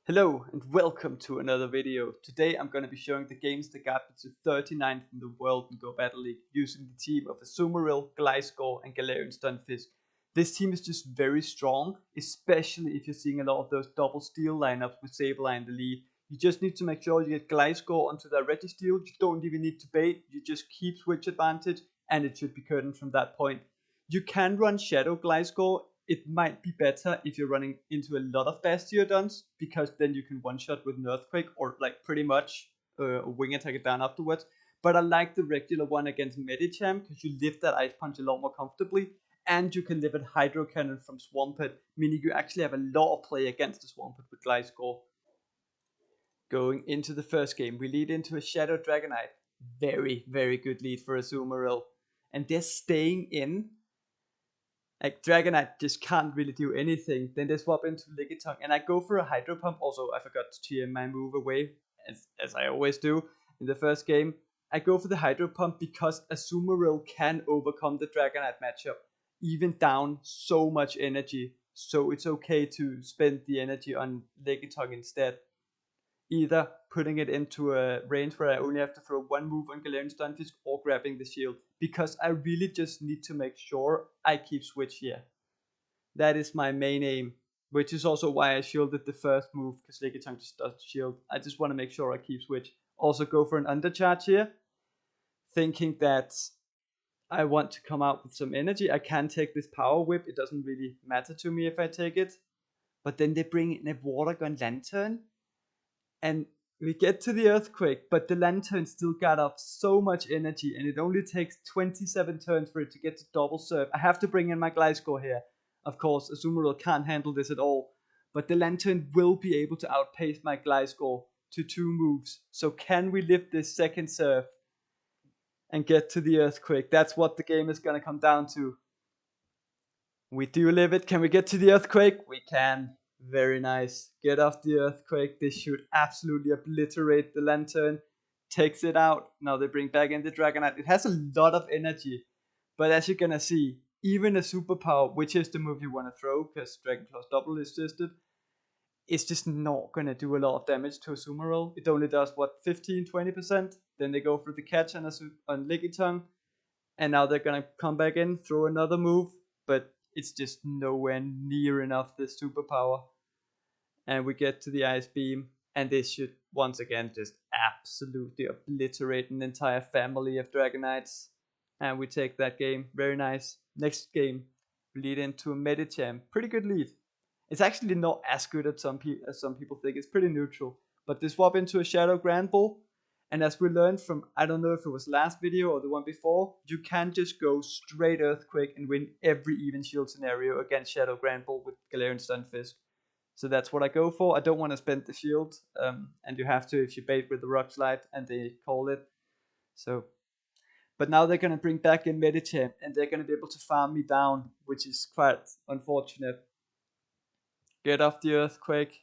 Hello and welcome to another video. Today I'm going to be showing the games that got me to 39th in the world in Go Battle League using the team of Azumarill, Gliscor and G-Stunfisk. This team is just very strong, especially if you're seeing a lot of those double steel lineups with Sableye in the lead. You just need to make sure you get Gliscor onto that registeel. You don't even need to bait, you just keep switch advantage and it should be curtained from that point. You can run Shadow Gliscor. It might be better if you're running into a lot of Bastiodons, because then you can one-shot with an Earthquake or like pretty much wing attack it down afterwards. But I like the regular one against Medicham because you lift that Ice Punch a lot more comfortably, and you can live it Hydro Cannon from Swampert, meaning you actually have a lot of play against the Swampert with Gliscor. Going into the first game, we lead into a Shadow Dragonite. Very, very good lead for Azumarill. And they're staying in. Like Dragonite just can't really do anything. Then they swap into lickitung, and I go for a Hydro Pump. Also, I forgot to TM my move away, as I always do in the first game. I go for the Hydro Pump because Azumarill can overcome the Dragonite matchup, even down so much energy. So it's okay to spend the energy on lickitung instead. Either putting it into a range where I only have to throw one move on Galarian Stunfisk or grabbing the shield, because I really just need to make sure I keep switch here. That is my main aim, which is also why I shielded the first move, because lickitung just does shield. I just want to make sure I keep switch. Also go for an undercharge here, thinking that I want to come out with some energy. I can take this power whip, it doesn't really matter to me if I take it. But then they bring in a water gun lantern, and we get to the earthquake, but the lantern still got off so much energy, and it only takes 27 turns for it to get to double serve. I have to bring in my Gliscor here. Of course, Azumarill can't handle this at all, but the lantern will be able to outpace my Gliscor to 2 moves. So can we lift this second serve and get to the earthquake? That's what the game is going to come down to. We do live it. Can we get to the earthquake? We can. Very nice. Get off the earthquake. This should absolutely obliterate the lantern. Takes it out. Now they bring back in the Dragonite. It has a lot of energy. But as you're gonna see, even a superpower, which is the move you want to throw, because Dragon Claw's double is assisted, it's just not gonna do a lot of damage to a Azumarill. It only does what, 15-20%? Then they go for the catch on lickitung. And now they're gonna come back in, throw another move, but it's just nowhere near enough this superpower. And we get to the ice beam, and this should once again just absolutely obliterate an entire family of Dragonites. And we take that game. Very nice. Next game, we lead into a Medicham. Pretty good lead. It's actually not as good as some people think. It's pretty neutral. But they swap into a Shadow Granbull. And as we learned from, I don't know if it was last video or the one before, you can just go straight Earthquake and win every even shield scenario against Shadow Granbull with Galarian Stunfisk. So that's what I go for. I don't want to spend the shield, and you have to if you bait with the Rock Slide and they call it. So, but now they're going to bring back in Medicham, and they're going to be able to farm me down, which is quite unfortunate. Get off the Earthquake.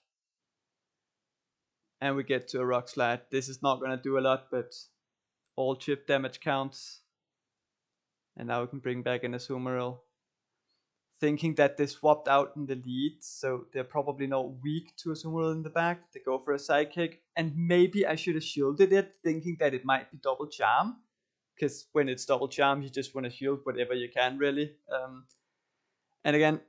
And we get to a Rock Slide. This is not going to do a lot, but all chip damage counts. And now we can bring back in a Azumarill. Thinking that they swapped out in the lead, so they're probably not weak to a Azumarill in the back. They go for a Psychic. And maybe I should have shielded it, thinking that it might be double charm. Because when it's double charm, you just want to shield whatever you can, really. And again,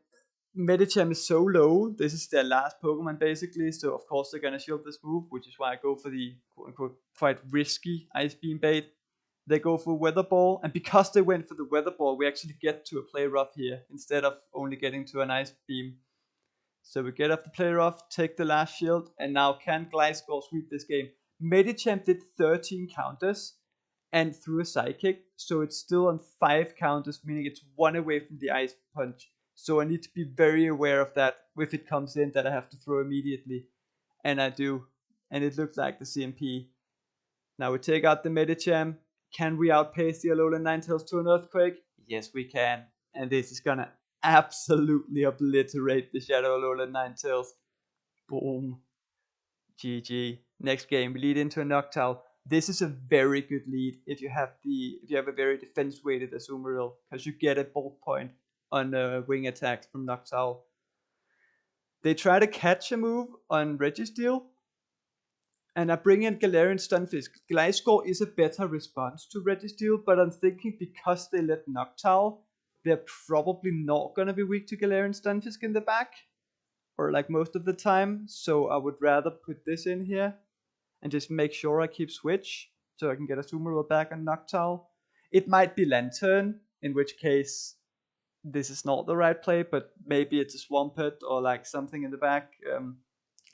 Medicham is so low. This is their last Pokemon basically, so of course they're gonna shield this move, which is why I go for the quote-unquote quite risky Ice Beam bait. They go for Weather Ball, and because they went for the Weather Ball, we actually get to a Play Rough here instead of only getting to an Ice Beam. So we get off the Play Rough, take the last shield, and now can Gliscor sweep this game? Medicham did 13 counters and threw a Psychic, so it's still on 5 counters, meaning it's 1 away from the Ice Punch. So I need to be very aware of that if it comes in that I have to throw immediately. And I do. And it looks like the CMP. Now we take out the Medicham. Can we outpace the Alolan Ninetales to an Earthquake? Yes, we can. And this is gonna absolutely obliterate the Shadow Alolan Ninetales. Boom. GG. Next game, we lead into a Noctowl. This is a very good lead if you have a very defense weighted Azumarill, because you get a bulk point on wing attacks from Noctowl. They try to catch a move on registeel, and I bring in Gliscor and G-Stunfisk. Gliscor is a better response to registeel, but I'm thinking because they let Noctowl, they're probably not gonna be weak to Gliscor and G-Stunfisk in the back, or like most of the time. So I would rather put this in here and just make sure I keep switch so I can get a Azumarill back on Noctowl. It might be Lantern, in which case this is not the right play, but maybe it's a Swampert or like something in the back.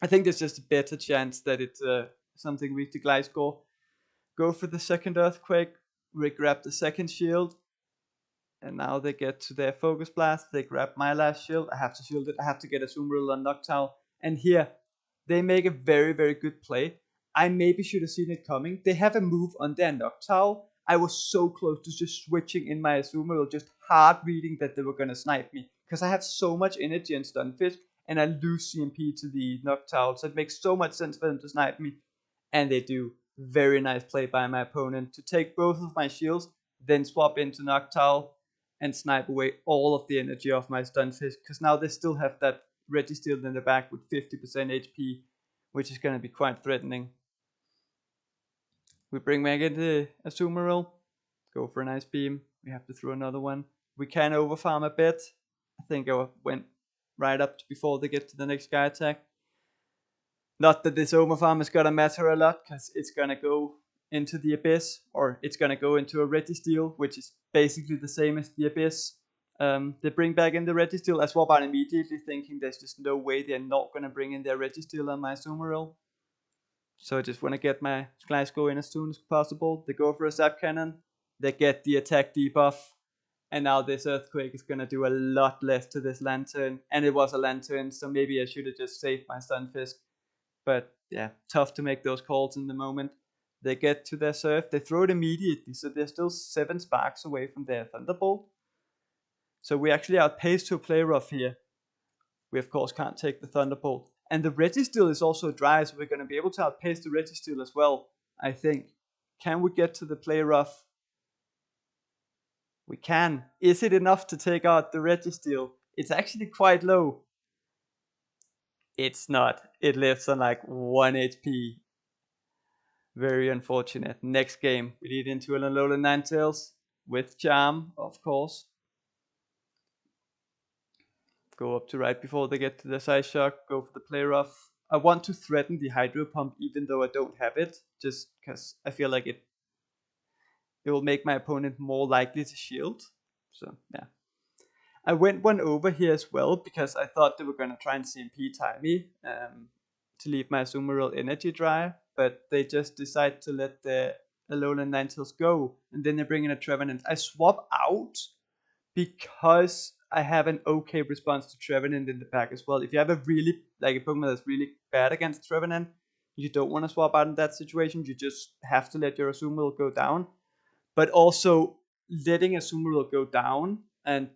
I think there's just a better chance that it's something weak to Gliscor. Go for the second Earthquake, grab the second shield, and now they get to their Focus Blast. They grab my last shield. I have to shield it. I have to get a Azumarill on Noctowl. And here, they make a very, very good play. I maybe should have seen it coming. They have a move on their Noctowl. I was so close to just switching in my Azumarill, just hard reading that they were going to snipe me. Because I have so much energy in Stunfisk, and I lose CMP to the Noctowl. So it makes so much sense for them to snipe me. And they do. Very nice play by my opponent to take both of my shields, then swap into Noctowl and snipe away all of the energy of my Stunfisk. Because now they still have that registeel in the back with 50% HP, which is going to be quite threatening. We bring back in the Azumarill, go for an Ice Beam. We have to throw another one. We can overfarm a bit. I think I went right up to before they get to the next Sky Attack. Not that this overfarm is gonna matter a lot, because it's gonna go into the Abyss, or it's gonna go into a registeel, which is basically the same as the Abyss. They bring back in the registeel. I swap out immediately, thinking there's just no way they're not gonna bring in their registeel on my Azumarill. So I just want to get my Gliscor in as soon as possible. They go for a Zap Cannon. They get the attack debuff. And now this Earthquake is going to do a lot less to this Lantern. And it was a Lantern, so maybe I should have just saved my Stunfisk. But yeah, tough to make those calls in the moment. They get to their Surf. They throw it immediately, so they're still 7 sparks away from their Thunderbolt. So we actually outpace to play rough here. We of course can't take the Thunderbolt. And the registeel is also dry, so we're going to be able to outpace the registeel as well, I think. Can we get to the play rough? We can. Is it enough to take out the registeel? It's actually quite low. It's not. It lives on like 1 HP. Very unfortunate. Next game, we lead into an Alolan Ninetales with Charm, of course. Go up to right before they get to the Side Shock, go for the play rough. I want to threaten the Hydro Pump even though I don't have it, just because I feel like it will make my opponent more likely to shield. So yeah. I went one over here as well because I thought they were going to try and CMP tie me to leave my Azumarill energy dry, but they just decide to let the Alolan Ninetales go, and then they bring in a Trevenant. I swap out because I have an okay response to Trevenant in the pack as well. If you have a really, like a Pokemon that's really bad against Trevenant, you don't want to swap out in that situation. You just have to let your Azumarill go down. But also, letting Azumarill go down and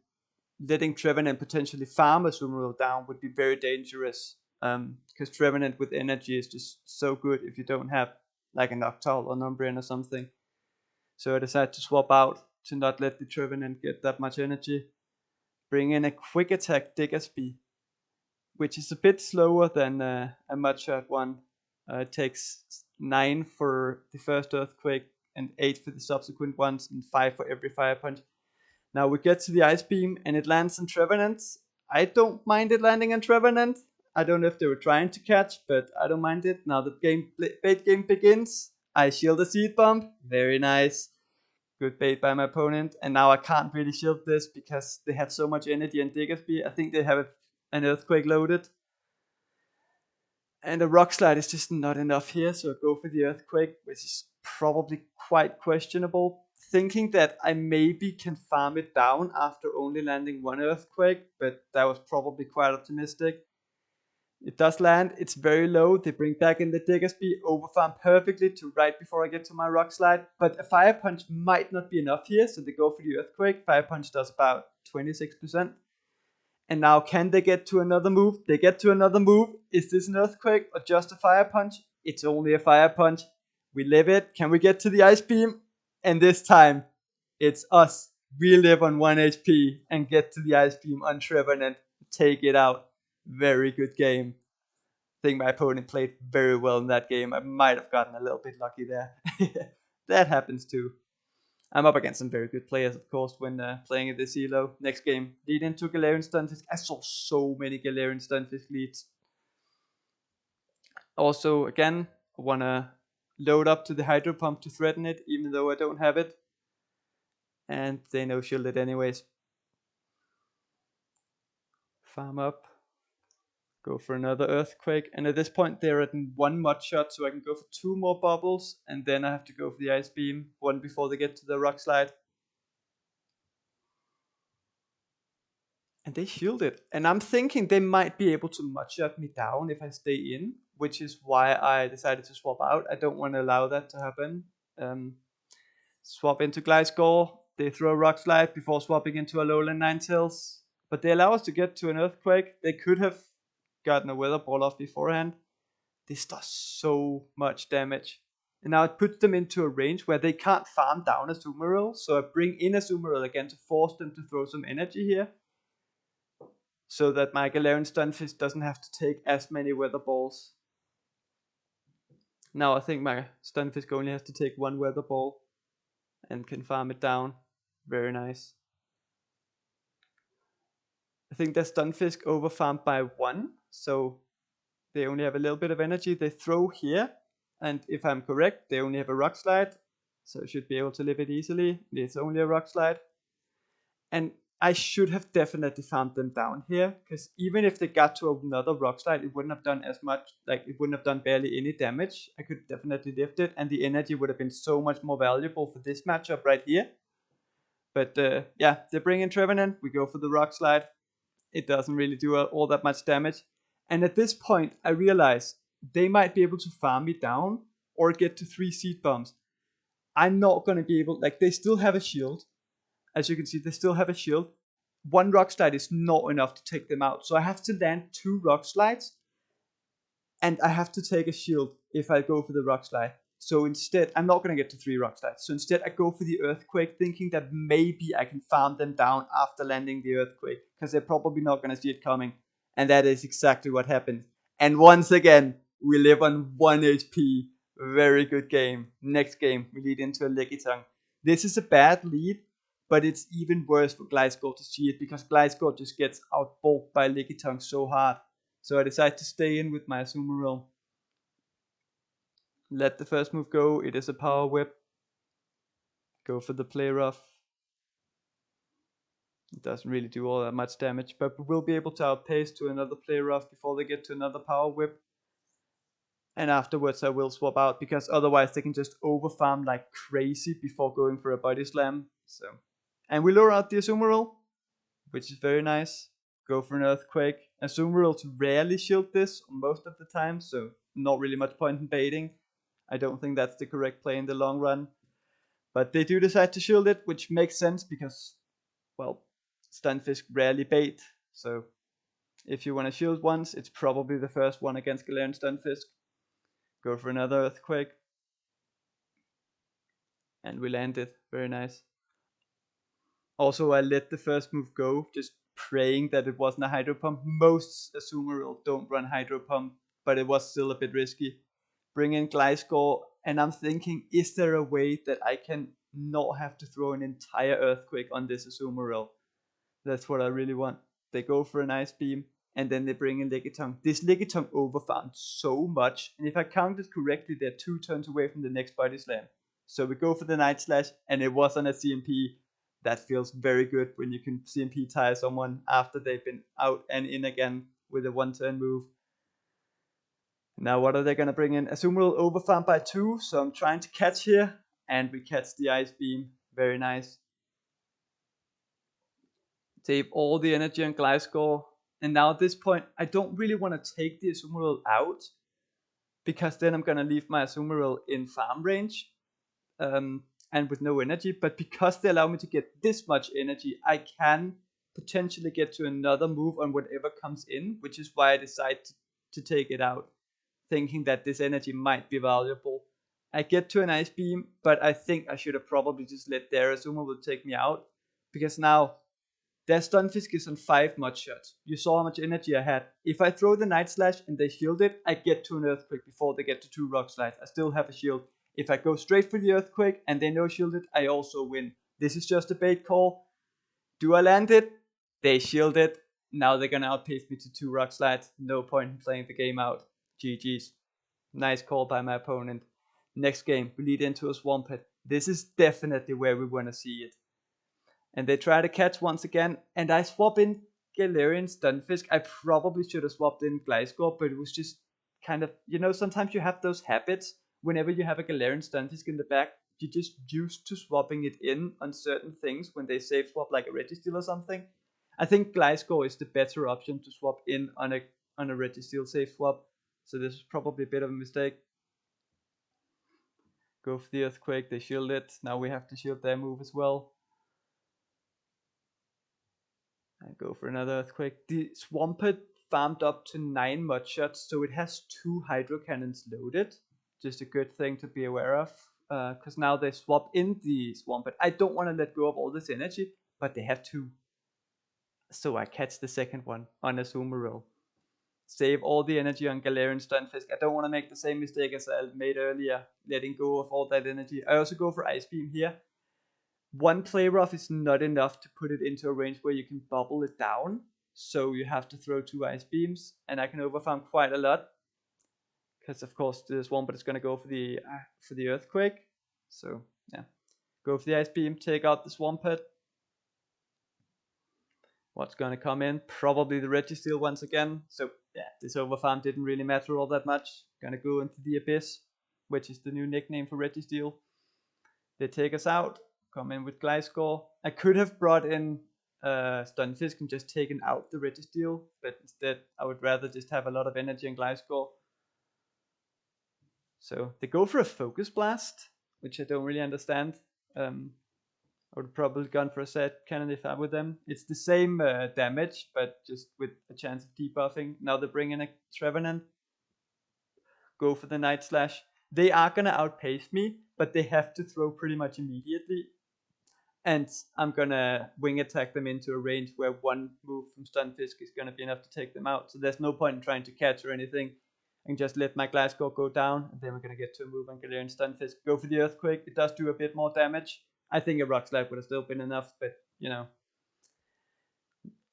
letting Trevenant potentially farm Azumarill down would be very dangerous. Because Trevenant with energy is just so good if you don't have like a Noctowl or Umbreon or something. So I decided to swap out to not let the Trevenant get that much energy. Bring in a quick attack Diggersby, which is a bit slower than a Mudshot one. It takes 9 for the first Earthquake and 8 for the subsequent ones and 5 for every Fire Punch. Now we get to the Ice Beam and it lands on Trevenant. I don't mind it landing on Trevenant. I don't know if they were trying to catch, but I don't mind it. Now the bait game begins. I shield a Seed Bomb. Very nice. Good bait by my opponent. And now I can't really shield this because they have so much energy and Diggersby. I think they have an Earthquake loaded. And a Rock Slide is just not enough here, so I go for the Earthquake, which is probably quite questionable. Thinking that I maybe can farm it down after only landing 1 Earthquake, but that was probably quite optimistic. It does land, it's very low. They bring back in the Diggersby, overfarm perfectly to right before I get to my Rock Slide. But a Fire Punch might not be enough here, so they go for the Earthquake. Fire Punch does about 26%. And now can they get to another move? They get to another move. Is this an Earthquake or just a Fire Punch? It's only a Fire Punch. We live it. Can we get to the Ice Beam? And this time, it's us. We live on 1 HP and get to the Ice Beam on Trevenant. Take it out. Very good game. I think my opponent played very well in that game. I might have gotten a little bit lucky there. That happens too. I'm up against some very good players, of course, when playing at this elo. Next game, lead into Gliscor and G-Stunfisk. I saw so many Gliscor and G-Stunfisk leads. Also, again, I want to load up to the Hydro Pump to threaten it, even though I don't have it. And they no shield it anyways. Farm up. Go for another Earthquake. And at this point, they're at 1 mud shot, so I can go for 2 more bubbles. And then I have to go for the Ice Beam, 1 before they get to the Rock Slide. And they shield it. And I'm thinking they might be able to mud shot me down if I stay in, which is why I decided to swap out. I don't want to allow that to happen. Swap into Gliscor. They throw a Rock Slide before swapping into Alolan Ninetales. But they allow us to get to an Earthquake. They could have gotten a Weather Ball off beforehand. This does so much damage. And now it puts them into a range where they can't farm down Azumarill. So I bring in Azumarill again to force them to throw some energy here. So that my Gliscor and G-Stunfisk doesn't have to take as many Weather Balls. Now I think my Stunfisk only has to take 1 Weather Ball. And can farm it down. Very nice. I think their Stunfisk overfarmed by 1. So they only have a little bit of energy. They throw here. And if I'm correct, they only have a Rock Slide. So I should be able to live it easily. It's only a Rock Slide. And I should have definitely farmed them down here. Because even if they got to another Rock Slide, it wouldn't have done as much. Like, it wouldn't have done barely any damage. I could definitely lift it. And the energy would have been so much more valuable for this matchup right here. But yeah, they bring in Trevenant. We go for the Rock Slide. It doesn't really do all that much damage. And at this point, I realize they might be able to farm me down or get to 3 Seed Bombs. I'm not going to be able, like, they still have a shield. As you can see, they still have a shield. 1 Rock Slide is not enough to take them out. So I have to land 2 Rock Slides. And I have to take a shield if I go for the Rock Slide. So instead, I'm not going to get to 3 Rock Slides. So instead, I go for the Earthquake, thinking that maybe I can farm them down after landing the Earthquake. Because they're probably not going to see it coming. And that is exactly what happened. And once again, we live on 1 HP. Very good game. Next game, we lead into a lickitung. This is a bad lead, but it's even worse for Gliscor to see it, because Gliscor just gets outbulked by lickitung so hard. So I decide to stay in with my Azumarill. Let the first move go. It is a Power Whip. Go for the Play Rough. It doesn't really do all that much damage, but we will be able to outpace to another Play Rough before they get to another Power Whip. And afterwards I will swap out, because otherwise they can just overfarm like crazy before going for a Body Slam. So, and we lure out the Azumarill, which is very nice. Go for an Earthquake. Azumarill to rarely shield this most of the time, so not really much point in baiting. I don't think that's the correct play in the long run. But they do decide to shield it, which makes sense because, well, Stunfisk rarely bait. So if you want to shield once, it's probably the first one against Gliscor and Stunfisk. Go for another Earthquake. And we land it. Very nice. Also, I let the first move go, just praying that it wasn't a Hydro Pump. Most Azumarill don't run Hydro Pump, but it was still a bit risky. Bring in Gliscor, and I'm thinking, is there a way that I can not have to throw an entire Earthquake on this Azumarill? That's what I really want. They go for an Ice Beam, and then they bring in lickitung. This lickitung overfarmed so much, and if I counted correctly, they're 2 turns away from the next Body Slam. So we go for the Night Slash, and it wasn't a CMP. That feels very good when you can CMP tire someone after they've been out and in again with a 1-turn move. Now what are they going to bring in? Azumarill overfarmed by 2, so I'm trying to catch here. And we catch the Ice Beam. Very nice. Save all the energy on Gliscor. And now at this point, I don't really want to take the Azumarill out, because then I'm going to leave my Azumarill in farm range. And with no energy. But because they allow me to get this much energy, I can potentially get to another move on whatever comes in. Which is why I decide to take it out, thinking that this energy might be valuable. I get to an Ice Beam, but I think I should have probably just let their Azumarill take me out, because now Their Stunfisk is on 5 mud shots. You saw how much energy I had. If I throw the Night Slash and they shield it, I get to an Earthquake before they get to 2 Rock Slides. I still have a shield. If I go straight for the Earthquake and they no shield it, I also win. This is just a bait call. Do I land it? They shield it. Now they're gonna outpace me to 2 Rock Slides. No point in playing the game out. GG's. Nice call by my opponent. Next game, we lead into a Swampert. This is definitely where we want to see it. And they try to catch once again, and I swap in Galarian Stunfisk. I probably should have swapped in Gliscor, but it was just kind of, sometimes you have those habits. Whenever you have a Galarian Stunfisk in the back, you're just used to swapping it in on certain things when they save swap, like a registeel or something. I think Gliscor is the better option to swap in on a registeel save swap. So this is probably a bit of a mistake. Go for the Earthquake, they shield it. Now we have to shield their move as well. And go for another Earthquake. The Swampert farmed up to 9 mud shots, so it has 2 hydro cannons loaded. Just a good thing to be aware of. Because now they swap in the Swampert. I don't want to let go of all this energy, but they have 2. So I catch the second one on Azumarill. Save all the energy on Galarian Stunfisk. I don't want to make the same mistake as I made earlier, letting go of all that energy. I also go for Ice Beam here. 1 play rough is not enough to put it into a range where you can bubble it down. So you have to throw 2 Ice Beams, and I can overfarm quite a lot. Because of course the Swampert is going to go for the Earthquake. So yeah, go for the Ice Beam, take out the Swampert. What's going to come in? Probably the registeel once again. So yeah, this overfarm didn't really matter all that much. Gonna go into the Abyss, which is the new nickname for registeel. They take us out. Come in with Gliscor. I could have brought in Stunfisk and just taken out the registeel, but instead I would rather just have a lot of energy in Gliscor. So they go for a Focus Blast, which I don't really understand. I would have probably gone for a set cannon if I were them. It's the same damage, but just with a chance of debuffing. Now they bring in a Trevenant. Go for the Night Slash. They are gonna outpace me, but they have to throw pretty much immediately. And I'm gonna wing attack them into a range where 1 move from Stunfisk is gonna be enough to take them out. So there's no point in trying to catch or anything. And just let my Gliscor go down, and then we're gonna get to a move on Galarian Stunfisk. Go for the Earthquake. It does do a bit more damage. I think a Rock Slide would have still been enough, but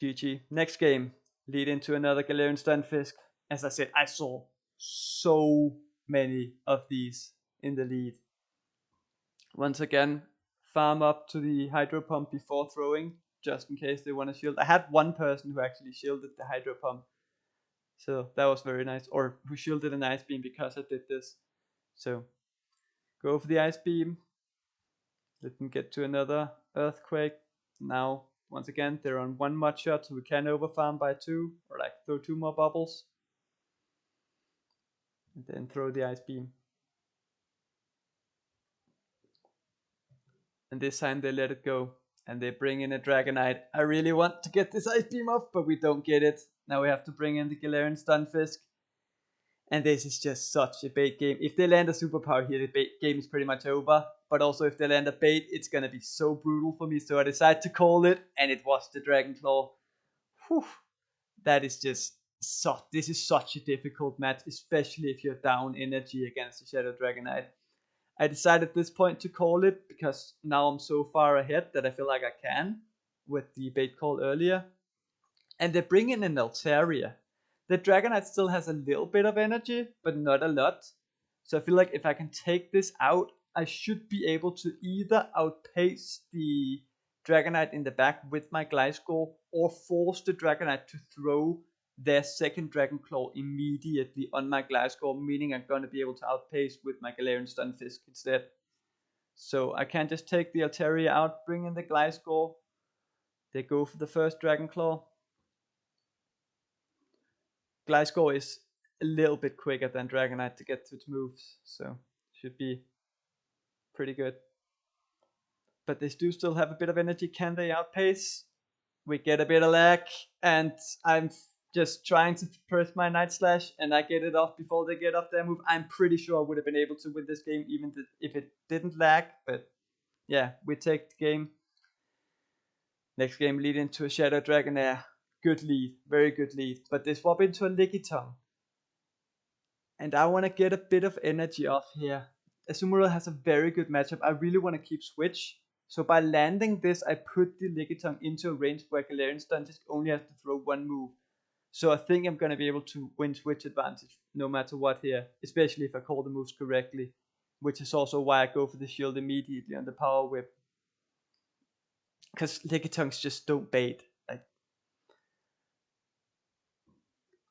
GG. Next game, lead into another Galarian Stunfisk. As I said, I saw so many of these in the lead. Once again, farm up to the Hydro Pump before throwing, just in case they want to shield. I had one person who actually shielded the Hydro Pump, so that was very nice. Or who shielded an Ice Beam because I did this. So, go for the Ice Beam. Let them get to another Earthquake. Now, once again, they're on 1 mud shot, so we can overfarm by 2, or like throw 2 more bubbles. And then throw the Ice Beam. And this time they let it go. And they bring in a Dragonite. I really want to get this Ice Beam off, but we don't get it. Now we have to bring in the Galarian Stunfisk. And this is just such a bait game. If they land a superpower here, the bait game is pretty much over. But also if they land a bait, it's going to be so brutal for me. So I decided to call it, and it was the Dragon Claw. Whew. That is just this is such a difficult match, especially if you're down energy against the Shadow Dragonite. I decided at this point to call it, because now I'm so far ahead that I feel like I can, with the bait call earlier. And they bring in an Altaria. The Dragonite still has a little bit of energy, but not a lot. So I feel like if I can take this out, I should be able to either outpace the Dragonite in the back with my Gliscor, or force the Dragonite to throw their second Dragon Claw immediately on my Gliscor, meaning I'm going to be able to outpace with my Galarian Stunfisk instead. So I can just take the Altaria out, bring in the Gliscor. They go for the first Dragon Claw. Gliscor is a little bit quicker than Dragonite to get to its moves, so should be pretty good. But they do still have a bit of energy. Can they outpace? We get a bit of lag, and I'm just trying to press my Night Slash, and I get it off before they get off their move. I'm pretty sure I would have been able to win this game even if it didn't lag, but yeah, we take the game. Next game lead into a Shadow Dragonair. Good lead, very good lead. But they swap into a lickitung. And I want to get a bit of energy off here. Azumarill has a very good matchup. I really want to keep switch. So by landing this, I put the lickitung into a range where Galarian Stunfisk only has to throw one move. So I think I'm going to be able to win switch advantage no matter what here. Especially if I call the moves correctly. Which is also why I go for the shield immediately on the power whip. Because lickitungs just don't bait. Like,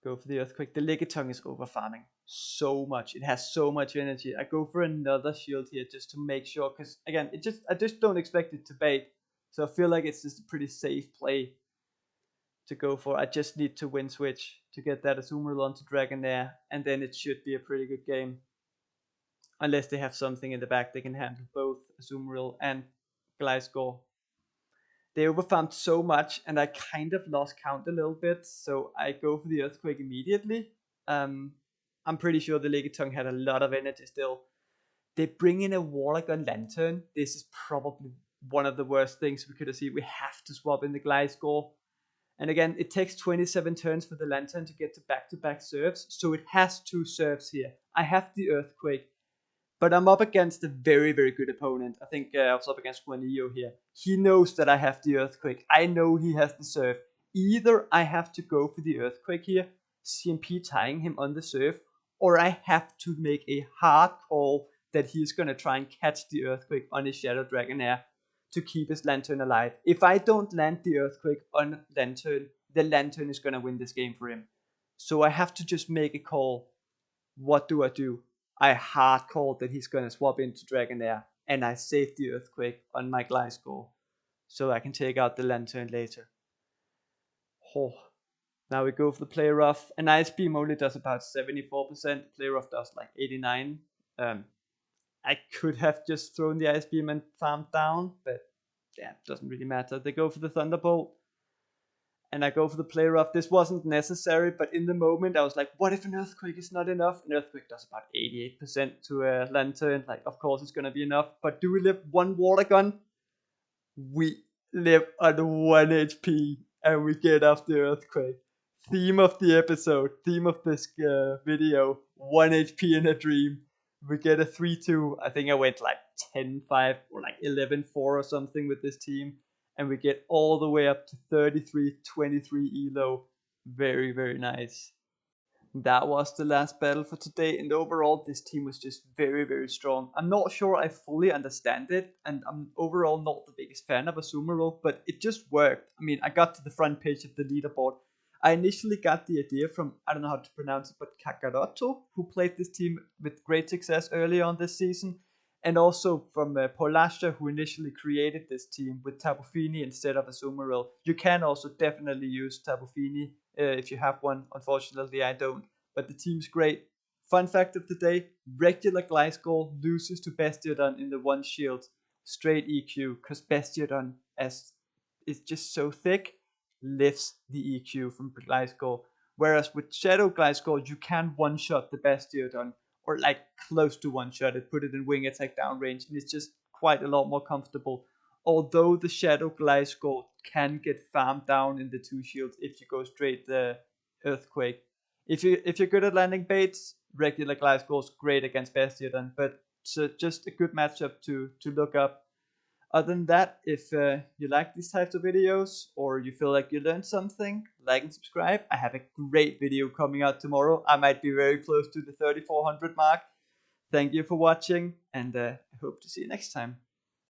go for the earthquake. The lickitung is over farming so much. It has so much energy. I go for another shield here just to make sure. Because again, I just don't expect it to bait. So I feel like it's just a pretty safe play to go for. I just need to win switch to get that Azumarill onto Dragonair. And then it should be a pretty good game. Unless they have something in the back they can handle both Azumarill and Gliscor. They overfarmed so much and I kind of lost count a little bit, so I go for the earthquake immediately. I'm pretty sure the lickitung had a lot of energy still. They bring in a Warlock on Lantern. This is probably one of the worst things we could have seen. We have to swap in the Gliscor. And again, it takes 27 turns for the Lantern to get to back-to-back serves, so it has 2 serves here. I have the earthquake. But I'm up against a very, very good opponent. I think I was up against Juanillo here. He knows that I have the earthquake. I know he has the serve. Either I have to go for the earthquake here, CMP tying him on the serve, or I have to make a hard call that he's going to try and catch the earthquake on his Shadow Dragonair to keep his Lantern alive. If I don't land the earthquake on Lantern, the Lantern is going to win this game for him. So I have to just make a call. What do? I hard called that he's gonna swap into Dragonair, and I saved the earthquake on my Gliscor, so I can take out the Lantern later. Oh. Now we go for the play rough, and Ice Beam only does about 74%, play rough does like 89. I could have just thrown the Ice Beam and farmed down, but yeah, it doesn't really matter. They go for the Thunderbolt. And I go for the play rough. This wasn't necessary, but in the moment I was like, what if an earthquake is not enough? An earthquake does about 88% to a Lantern. Like, of course it's gonna be enough. But do we live 1 water gun? We live on 1 HP and we get off the earthquake. Theme of the episode, theme of this video, 1 HP in a dream. We get a 3-2. I think I went like 10-5 or like 11-4 or something with this team. And we get all the way up to 33-23 elo. Very, very nice. That was the last battle for today, and overall this team was just very, very strong. I'm not sure I fully understand it, and I'm overall not the biggest fan of Azumarill, but it just worked. I mean, I got to the front page of the leaderboard. I initially got the idea from, I don't know how to pronounce it, but Kakaroto, who played this team with great success early on this season. And also from Polasha, who initially created this team with Tapu Fini instead of Azumarill. You can also definitely use Tapu Fini if you have one. Unfortunately, I don't. But the team's great. Fun fact of the day, regular Gliscor loses to Bastiodon in the 1 shield. Straight EQ, because Bastiodon, as is just so thick, lifts the EQ from Gliscor. Whereas with Shadow Gliscor, you can one-shot the Bastiodon. Or like close to one-shot it, put it in wing attack down range, and it's just quite a lot more comfortable. Although the Shadow Gliscor can get farmed down in the 2 shields if you go straight the earthquake. If you're good at landing baits, regular Gliscor is great against Bastiodon, but it's just a good matchup to look up. Other than that, if you like these types of videos or you feel like you learned something, like and subscribe. I have a great video coming out tomorrow. I might be very close to the 3400 mark. Thank you for watching, and I hope to see you next time.